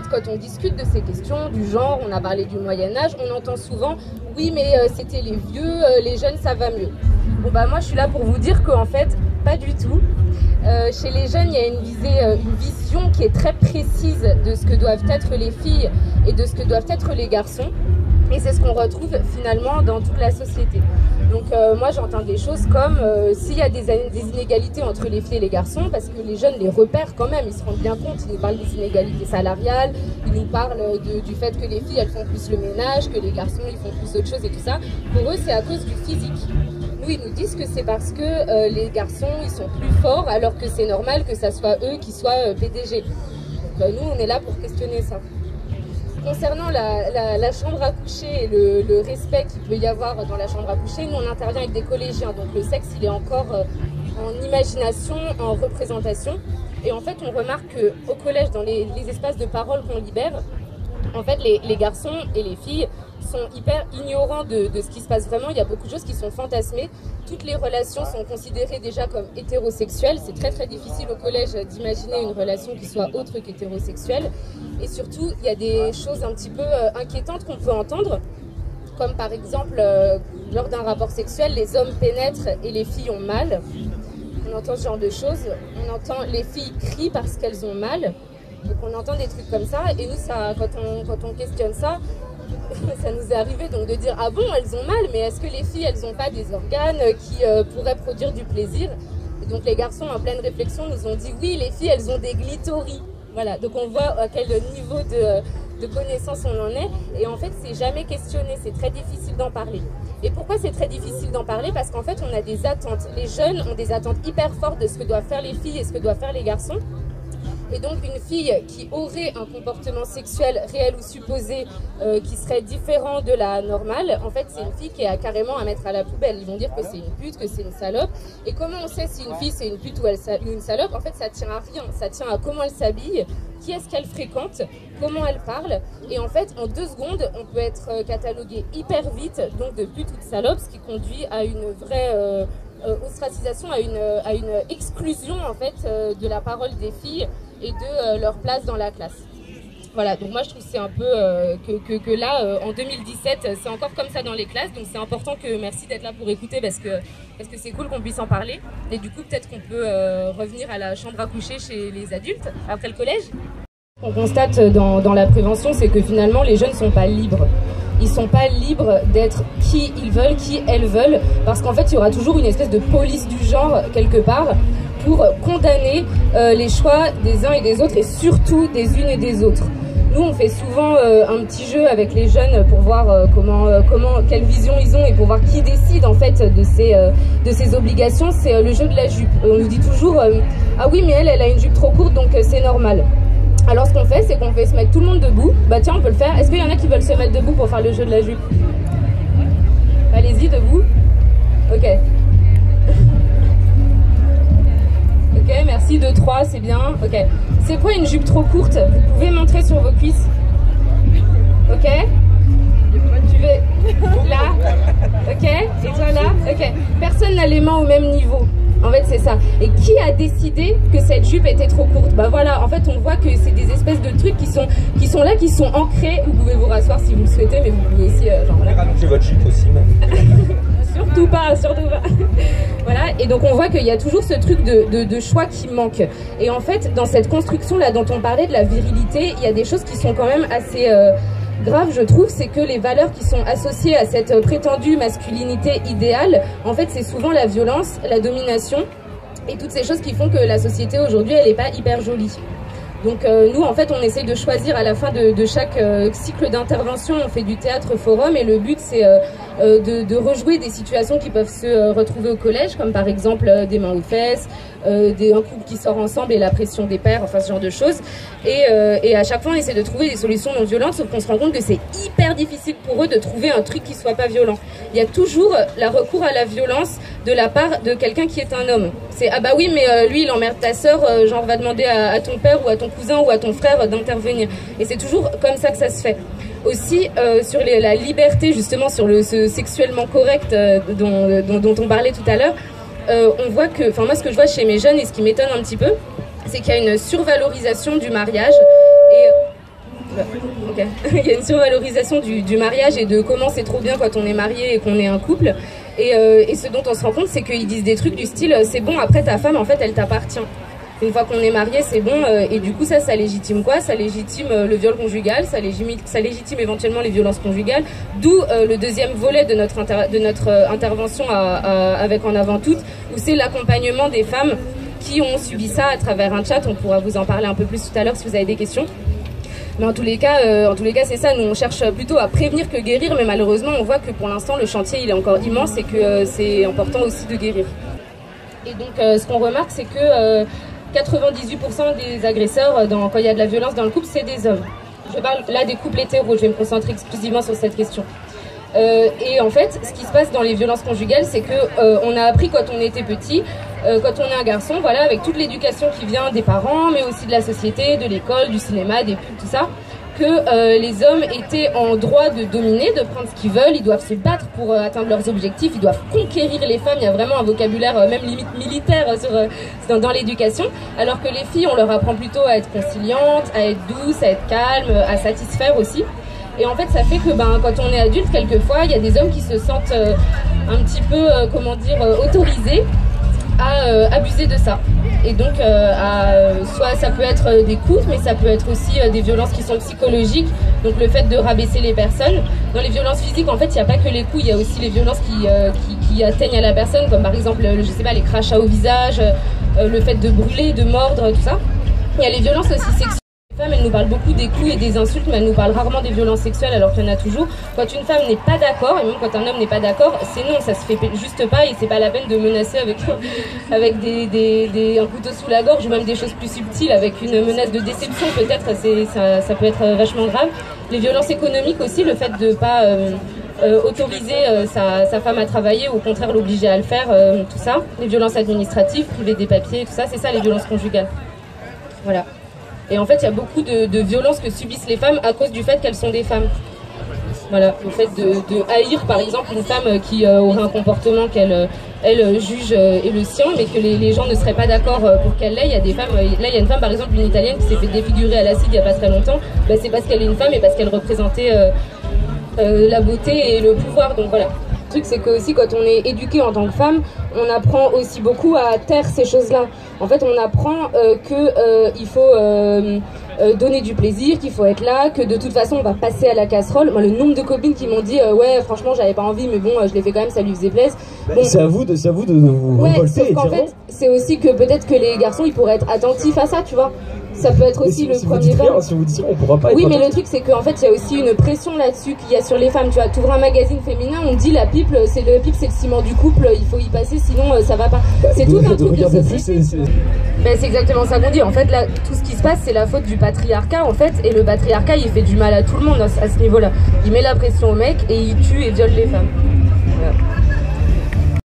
fait, quand on discute de ces questions, du genre, on a parlé du Moyen-Âge, on entend souvent « oui, mais c'était les vieux, les jeunes, ça va mieux ». Bon, bah moi, je suis là pour vous dire qu'en fait, pas du tout. Chez les jeunes, il y a une vision qui est très précise de ce que doivent être les filles et de ce que doivent être les garçons. Et c'est ce qu'on retrouve finalement dans toute la société. Donc moi j'entends des choses comme s'il y a des inégalités entre les filles et les garçons, parce que les jeunes les repèrent quand même, ils se rendent bien compte, ils nous parlent des inégalités salariales, ils nous parlent du fait que les filles elles font plus le ménage, que les garçons ils font plus autre chose et tout ça. Pour eux c'est à cause du physique. Nous ils nous disent que c'est parce que les garçons ils sont plus forts alors que c'est normal que ça soit eux qui soient PDG. Donc nous on est là pour questionner ça. Concernant la chambre à coucher et le respect qu'il peut y avoir dans la chambre à coucher, nous on intervient avec des collégiens, donc le sexe il est encore en imagination, en représentation. Et en fait on remarque qu'au collège, dans les espaces de parole qu'on libère, en fait les garçons et les filles sont hyper ignorants de ce qui se passe vraiment. Il y a beaucoup de choses qui sont fantasmées. Toutes les relations sont considérées déjà comme hétérosexuelles. C'est très très difficile au collège d'imaginer une relation qui soit autre qu'hétérosexuelle. Et surtout, il y a des choses un petit peu inquiétantes qu'on peut entendre, comme par exemple, lors d'un rapport sexuel, les hommes pénètrent et les filles ont mal. On entend ce genre de choses. On entend les filles crient parce qu'elles ont mal. Donc on entend des trucs comme ça. Et nous, quand on questionne ça, ça nous est arrivé donc de dire ah bon elles ont mal, mais est-ce que les filles elles n'ont pas des organes qui pourraient produire du plaisir? Et donc les garçons en pleine réflexion nous ont dit oui, les filles elles ont des glitoris. Voilà, donc on voit à quel niveau de connaissance on en est. Et en fait c'est jamais questionné, c'est très difficile d'en parler. Et pourquoi c'est très difficile d'en parler? Parce qu'en fait on a des attentes, les jeunes ont des attentes hyper fortes de ce que doivent faire les filles et ce que doivent faire les garçons. Et donc une fille qui aurait un comportement sexuel réel ou supposé qui serait différent de la normale, en fait c'est une fille qui est carrément à mettre à la poubelle. Ils vont dire que c'est une pute, que c'est une salope. Et comment on sait si une fille c'est une pute ou une salope? En fait ça tient à rien, ça tient à comment elle s'habille, qui est-ce qu'elle fréquente, comment elle parle. Et en fait en 2 secondes on peut être catalogué hyper vite donc de pute ou de salope, ce qui conduit à une vraie ostracisation, à une exclusion en fait de la parole des filles et de leur place dans la classe. Voilà, donc moi je trouve que c'est un peu que là, en 2017, c'est encore comme ça dans les classes, donc c'est important que, merci d'être là pour écouter parce que c'est cool qu'on puisse en parler. Et du coup, peut-être qu'on peut revenir à la chambre à coucher chez les adultes, après le collège. On constate dans la prévention, c'est que finalement, les jeunes ne sont pas libres. Ils ne sont pas libres d'être qui ils veulent, qui elles veulent, parce qu'en fait, il y aura toujours une espèce de police du genre, quelque part, pour condamner les choix des uns et des autres, et surtout des unes et des autres. Nous, on fait souvent un petit jeu avec les jeunes pour voir quelle vision ils ont et pour voir qui décide en fait de ces obligations. C'est le jeu de la jupe. On nous dit toujours ah oui, mais elle a une jupe trop courte, donc c'est normal. Alors ce qu'on fait, c'est qu'on fait se mettre tout le monde debout. Bah tiens, on peut le faire. Est-ce qu'il y en a qui veulent se mettre debout pour faire le jeu de la jupe? Allez-y, debout. Ok. Ok, merci, 2, 3, c'est bien. Ok. C'est quoi une jupe trop courte? Vous pouvez montrer sur vos cuisses. Ok. Tu veux là? Ok. Et toi là? Ok. Personne n'a les mains au même niveau. En fait, c'est ça. Et qui a décidé que cette jupe était trop courte? Bah voilà, en fait, on voit que c'est des espèces de trucs qui sont là, qui sont ancrés. Vous pouvez vous rasseoir si vous le souhaitez, mais vous pouvez aussi genre là. Rallongez votre jupe aussi, même. Surtout pas, surtout pas. Voilà, et donc on voit qu'il y a toujours ce truc de choix qui manque. Et en fait, dans cette construction-là dont on parlait de la virilité, il y a des choses qui sont quand même assez grave, je trouve, c'est que les valeurs qui sont associées à cette prétendue masculinité idéale, en fait, c'est souvent la violence, la domination et toutes ces choses qui font que la société aujourd'hui, elle n'est pas hyper jolie. Donc nous, en fait, on essaye de choisir à la fin de chaque cycle d'intervention, on fait du théâtre forum et le but, c'est de rejouer des situations qui peuvent se retrouver au collège, comme par exemple des mains aux fesses, un couple qui sort ensemble et la pression des pères, enfin ce genre de choses. Et à chaque fois, on essaie de trouver des solutions non violentes, sauf qu'on se rend compte que c'est hyper difficile pour eux de trouver un truc qui soit pas violent. Il y a toujours le recours à la violence de la part de quelqu'un qui est un homme. C'est ah bah oui, mais lui il emmerde ta sœur, genre va demander à ton père ou à ton cousin ou à ton frère d'intervenir. Et c'est toujours comme ça que ça se fait. Aussi sur la liberté, justement sur ce sexuellement correct dont on parlait tout à l'heure, on voit que, enfin moi ce que je vois chez mes jeunes et ce qui m'étonne un petit peu, c'est qu'il y a une survalorisation du mariage et il y a une survalorisation du mariage et de comment c'est trop bien quand on est marié et qu'on est un couple. Et ce dont on se rend compte, c'est qu'ils disent des trucs du style « c'est bon, après ta femme, en fait, elle t'appartient ». Une fois qu'on est marié, c'est bon, et du coup ça légitime quoi? Ça légitime le viol conjugal, ça légitime éventuellement les violences conjugales, d'où le deuxième volet de notre intervention avec En Avant Toutes, où c'est l'accompagnement des femmes qui ont subi ça à travers un chat. On pourra vous en parler un peu plus tout à l'heure si vous avez des questions. Mais en tous les cas, c'est ça. Nous, on cherche plutôt à prévenir que guérir, mais malheureusement, on voit que pour l'instant, le chantier, il est encore immense et que c'est important aussi de guérir. Et donc, ce qu'on remarque, c'est que 98% des agresseurs, quand il y a de la violence dans le couple, c'est des hommes. Je parle là des couples hétéros, je vais me concentrer exclusivement sur cette question. Et en fait, ce qui se passe dans les violences conjugales, c'est que on a appris quand on était petit, quand on est un garçon, voilà, avec toute l'éducation qui vient des parents, mais aussi de la société, de l'école, du cinéma, des pubs, tout ça, que les hommes étaient en droit de dominer, de prendre ce qu'ils veulent, ils doivent se battre pour atteindre leurs objectifs, ils doivent conquérir les femmes, il y a vraiment un vocabulaire même limite militaire dans l'éducation, alors que les filles, on leur apprend plutôt à être conciliantes, à être douces, à être calmes, à satisfaire aussi. Et en fait, ça fait que quand on est adulte, quelquefois, il y a des hommes qui se sentent un petit peu, autorisés à abuser de ça. Et donc, soit ça peut être des coups, mais ça peut être aussi des violences qui sont psychologiques. Donc le fait de rabaisser les personnes. Dans les violences physiques, en fait, il n'y a pas que les coups, il y a aussi les violences qui atteignent à la personne, comme par exemple, je sais pas, les crachats au visage, le fait de brûler, de mordre, tout ça. Il y a les violences aussi sexuelles. Les femmes, elles nous parlent beaucoup des coups et des insultes, mais elles nous parlent rarement des violences sexuelles, alors qu'il y en a toujours. Quand une femme n'est pas d'accord, et même quand un homme n'est pas d'accord, c'est non, ça se fait juste pas, et c'est pas la peine de menacer avec un couteau sous la gorge, ou même des choses plus subtiles, avec une menace de déception peut-être, ça peut être vachement grave. Les violences économiques aussi, le fait de pas autoriser sa femme à travailler, ou au contraire l'obliger à le faire, tout ça. Les violences administratives, priver des papiers, tout ça, c'est ça les violences conjugales. Voilà. Et en fait, il y a beaucoup de violences que subissent les femmes à cause du fait qu'elles sont des femmes. Voilà, le fait de haïr par exemple une femme qui aurait un comportement qu'elle juge est le sien, mais que les gens ne seraient pas d'accord pour qu'elle l'ait. Il y a des femmes, là il y a une femme par exemple, une italienne qui s'est fait défigurer à l'acide il n'y a pas très longtemps. C'est parce qu'elle est une femme et parce qu'elle représentait la beauté et le pouvoir, donc voilà. Le truc, c'est que aussi quand on est éduqué en tant que femme, on apprend aussi beaucoup à taire ces choses-là. En fait, on apprend qu'il faut donner du plaisir, qu'il faut être là, que de toute façon on va passer à la casserole. Moi, le nombre de copines qui m'ont dit ouais, franchement, j'avais pas envie, mais bon, je l'ai fait quand même, ça lui faisait plaisir. Bon, c'est à vous de vous révolter. Sauf qu'en fait, c'est aussi que peut-être que les garçons, ils pourraient être attentifs à ça, tu vois. Ça peut être aussi le premier pas. Si vous dites rien, on pourra pas. Oui, mais le truc, c'est qu'en fait, il y a aussi une pression là-dessus qu'il y a sur les femmes. Tu vois, t'ouvres un magazine féminin, on dit la pipe, c'est le ciment du couple, il faut y passer, sinon ça va pas. C'est tout un truc de société. C'est exactement ça qu'on dit. En fait, là, tout ce qui se passe, c'est la faute du patriarcat, en fait, et le patriarcat, il fait du mal à tout le monde à ce niveau-là. Il met la pression aux mecs et il tue et viole les femmes.